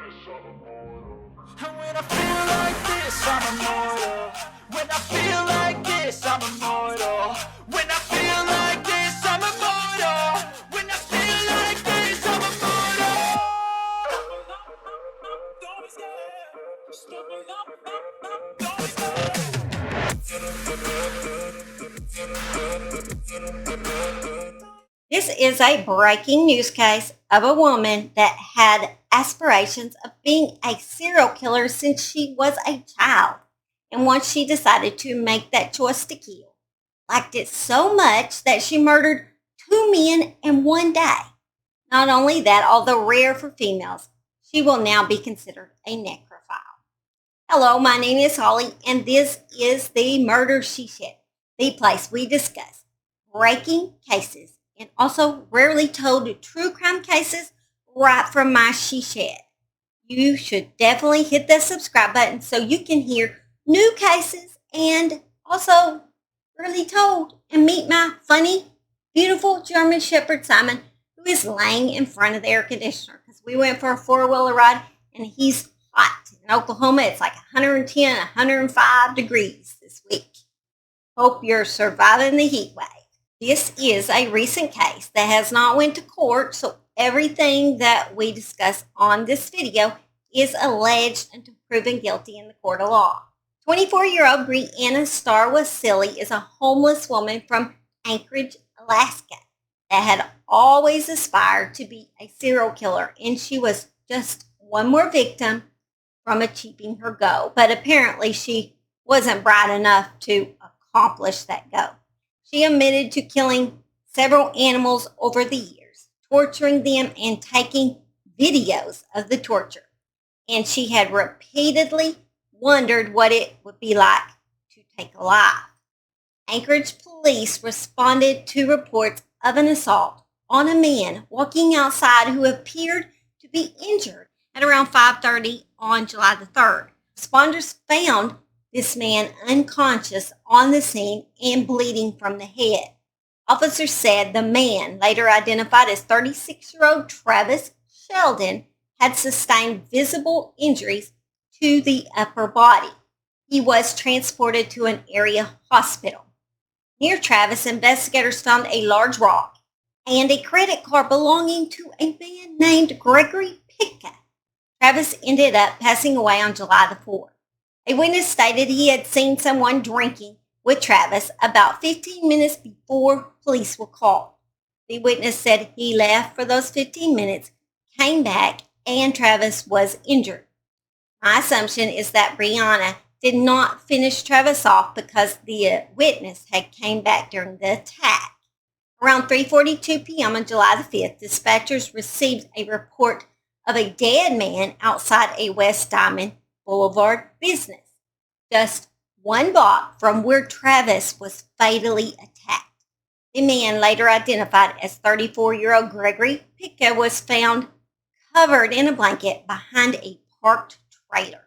And when I feel like this, I'm immortal. When I feel like this, I'm immortal. When I feel like this, I'm immortal. When I feel like this, I'm immortal. Don't be scared. Don't be scared. This is a breaking news case of a woman that had aspirations of being a serial killer since she was a child. And once she decided to make that choice to kill, liked it so much that she murdered 2 men in one day. Not only that, although rare for females, she will now be considered a necrophile. Hello, my name is Holly, and this is the Murder She Shed, the place we discuss breaking cases and also rarely told true crime cases right from my she shed. You should definitely hit the subscribe button so you can hear new cases and also rarely told and meet my funny, beautiful German Shepherd Simon, who is laying in front of the air conditioner because we went for a four-wheeler ride and he's hot. In Oklahoma, it's like 110, 105 degrees this week. Hope you're surviving the heat wave. This is a recent case that has not went to court, so everything that we discuss on this video is alleged until proven guilty in the court of law. 24-year-old Brianna Wassillie is a homeless woman from Anchorage, Alaska, that had always aspired to be a serial killer, and she was just one more victim from achieving her goal. But apparently she wasn't bright enough to accomplish that goal. She admitted to killing several animals over the years, torturing them and taking videos of the torture. And she had repeatedly wondered what it would be like to take a life. Anchorage police responded to reports of an assault on a man walking outside who appeared to be injured at around 5:30 on July the 3rd. Responders found this man unconscious on the scene and bleeding from the head. Officers said the man, later identified as 36-year-old Travis Sheldon, had sustained visible injuries to the upper body. He was transported to an area hospital. Near Travis, investigators found a large rock and a credit card belonging to a man named Gregory Pitka. Travis ended up passing away on July the 4th. A witness stated he had seen someone drinking with Travis about 15 minutes before police were called. The witness said he left for those 15 minutes, came back, and Travis was injured. My assumption is that Brianna did not finish Travis off because the witness had came back during the attack. Around 3:42 p.m. on July the 5th, dispatchers received a report of a dead man outside a West Diamond Boulevard business, just one block from where Travis was fatally attacked. The man, later identified as 34-year-old Gregory Pitka, was found covered in a blanket behind a parked trailer.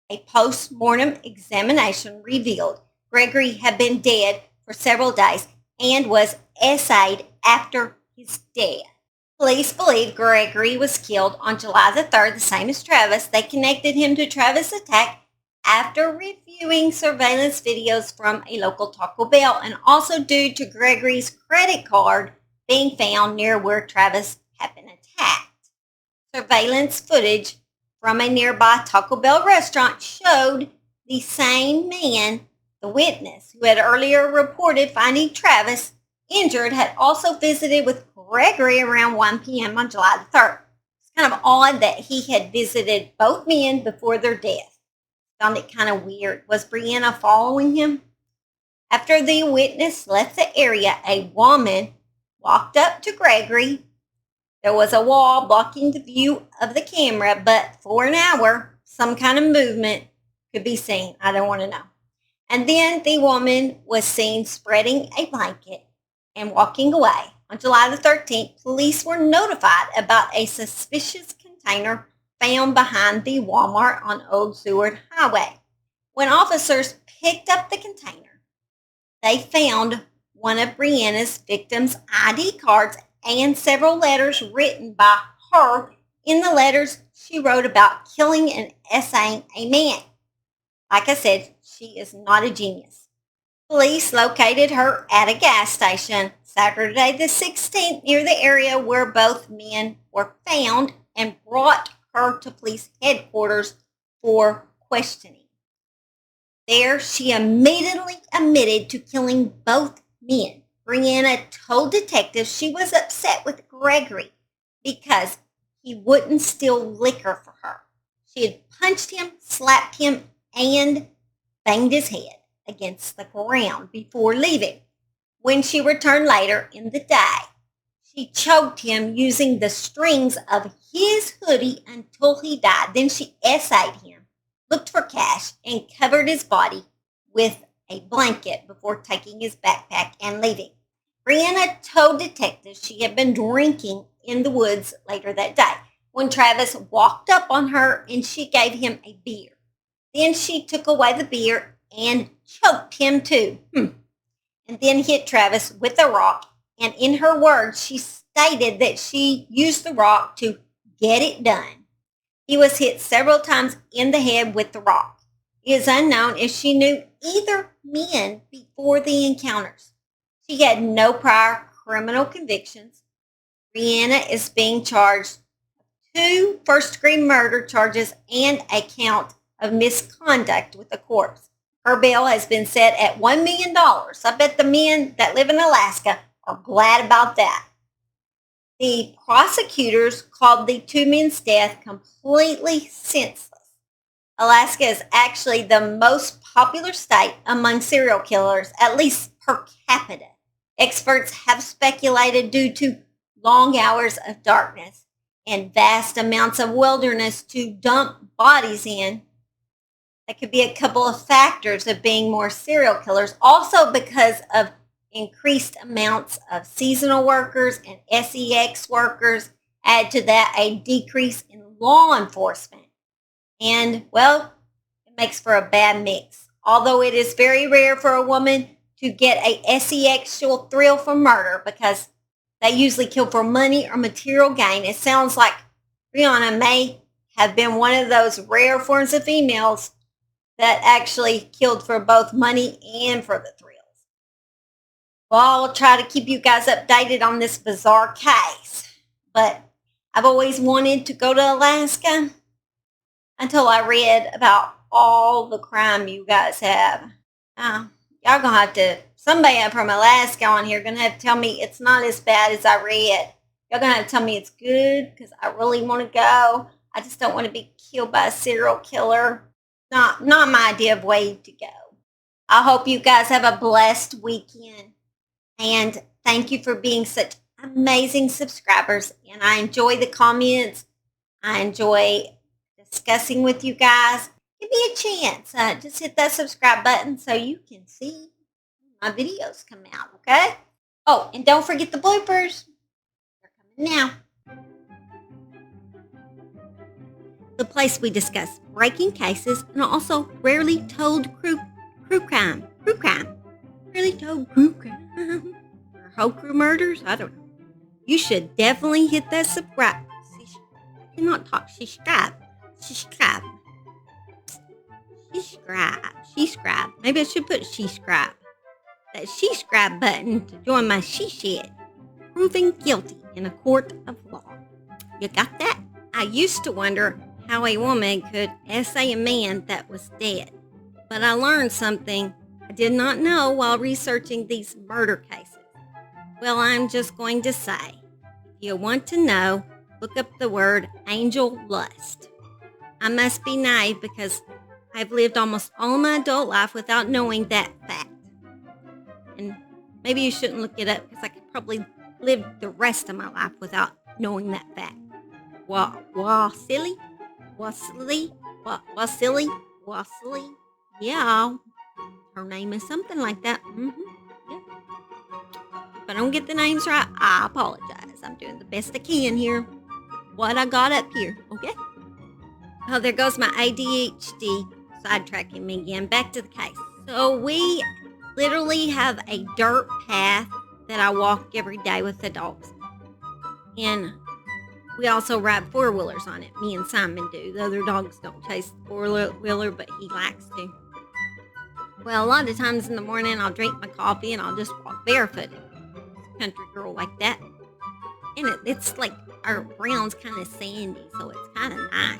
A post-mortem examination revealed Gregory had been dead for several days and was essayed after his death. Police believe Gregory was killed on July the 3rd, the same as Travis. They connected him to Travis' attack after reviewing surveillance videos from a local Taco Bell and also due to Gregory's credit card being found near where Travis had been attacked. Surveillance footage from a nearby Taco Bell restaurant showed the same man, the witness, who had earlier reported finding Travis injured, had also visited with Gregory around 1 p.m. on July the 3rd. It's kind of odd that he had visited both men before their death. Found it kind of weird. Was Brianna following him? After the witness left the area, a woman walked up to Gregory. There was a wall blocking the view of the camera, but for an hour, some kind of movement could be seen. I don't want to know. And then the woman was seen spreading a blanket and walking away. On July the 13th, police were notified about a suspicious container found behind the Walmart on Old Seward Highway. When officers picked up the container, they found one of Brianna's victims' ID cards and several letters written by her In the letters, she wrote about killing and essaying a man. Like I said, she is not a genius. Police located her at a gas station Saturday the 16th near the area where both men were found and brought her to police headquarters for questioning. There, she immediately admitted to killing both men. Brianna told detectives she was upset with Gregory because he wouldn't steal liquor for her. She had punched him, slapped him, and banged his head against the ground before leaving. When she returned later in the day, she choked him using the strings of his hoodie until he died. Then she essayed him, looked for cash, and covered his body with a blanket before taking his backpack and leaving. Brianna told detectives she had been drinking in the woods later that day when Travis walked up on her and she gave him a beer. Then she took away the beer and choked him too. And then hit Travis with a rock. And in her words, she stated that she used the rock to get it done. He was hit several times in the head with the rock. It is unknown if she knew either men before the encounters. She had no prior criminal convictions. Brianna is being charged 2 first-degree murder charges and a count of misconduct with a corpse. Her bail has been set at $1 million. I bet the men that live in Alaska are glad about that. The prosecutors called the 2 men's death completely senseless. Alaska is actually the most popular state among serial killers, at least per capita. Experts have speculated due to long hours of darkness and vast amounts of wilderness to dump bodies in. That could be a couple of factors of being more serial killers. Also because of increased amounts of seasonal workers and SEX workers. Add to that a decrease in law enforcement. And, well, it makes for a bad mix. Although it is very rare for a woman to get a sexual thrill from murder because they usually kill for money or material gain. It sounds like Brianna may have been one of those rare forms of females that actually killed for both money and for the thrills. Well, I'll try to keep you guys updated on this bizarre case. But I've always wanted to go to Alaska until I read about all the crime you guys have. Y'all gonna have to, somebody from Alaska on here gonna have to tell me it's not as bad as I read. Y'all gonna have to tell me it's good because I really want to go. I just don't want to be killed by a serial killer. Not my idea of way to go. I hope you guys have a blessed weekend. And thank you for being such amazing subscribers. And I enjoy the comments. I enjoy discussing with you guys. Give me a chance. Just hit that subscribe button so you can see my videos come out, okay? Oh, and don't forget the bloopers. They're coming now. The place we discuss breaking cases and also rarely told crew crime. Rarely told crew crime. Or whole crew murders? I don't know. You should definitely hit that subscribe. I cannot talk. Subscribe. Maybe I should put subscribe. That subscribe button to join my she shed. Proven guilty in a court of law. You got that? I used to wonder how a woman could essay a man that was dead. But I learned something I did not know while researching these murder cases. Well, I'm just going to say, if you want to know, look up the word angel lust. I must be naive because I've lived almost all my adult life without knowing that fact. And maybe you shouldn't look it up because I could probably live the rest of my life without knowing that fact. Wassillie? Yeah, her name is something like that. Yeah. If I don't get the names right, I apologize. I'm doing the best I can here. What I got up here, okay? Oh, there goes my ADHD sidetracking me again. Back to the case. So we literally have a dirt path that I walk every day with the dogs. And We also ride four-wheelers on it. Me and Simon do. The other dogs don't chase the four-wheeler, but he likes to. Well, a lot of times in the morning, I'll drink my coffee and I'll just walk barefooted. Country girl like that. And it's like our ground's kind of sandy, so it's kind of nice.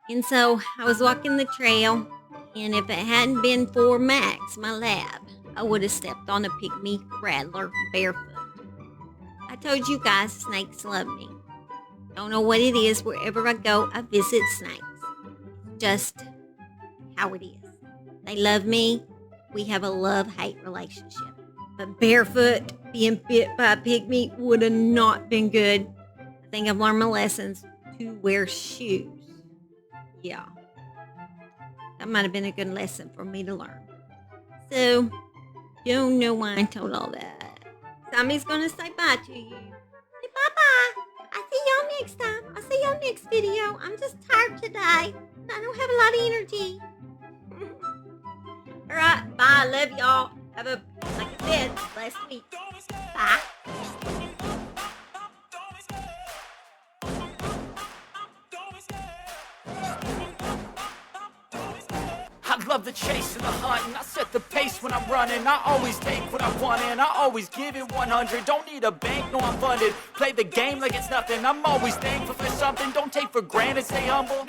And so I was walking the trail, and if it hadn't been for Max, my lab, I would have stepped on a pygmy rattler barefoot. I told you guys snakes love me. Don't know what it is. Wherever I go, I visit snakes. Just how it is. They love me. We have a love-hate relationship. But barefoot, being bit by a pygmy would have not been good. I think I've learned my lessons to wear shoes. Yeah. That might have been a good lesson for me to learn. So, don't know why I told all that. Sammy's gonna say bye to you. Say bye-bye. I'll see y'all next time. I'll see y'all next video. I'm just tired today. I don't have a lot of energy. Alright, bye. Love y'all. Have a, like I said, last week. Bye. I love the chase and the hunt, and I set the pace when I'm running. I always take what I want and I always give it 100. Don't need a bank, no I'm funded. Play the game like it's nothing. I'm always thankful for something. Don't take for granted, stay humble.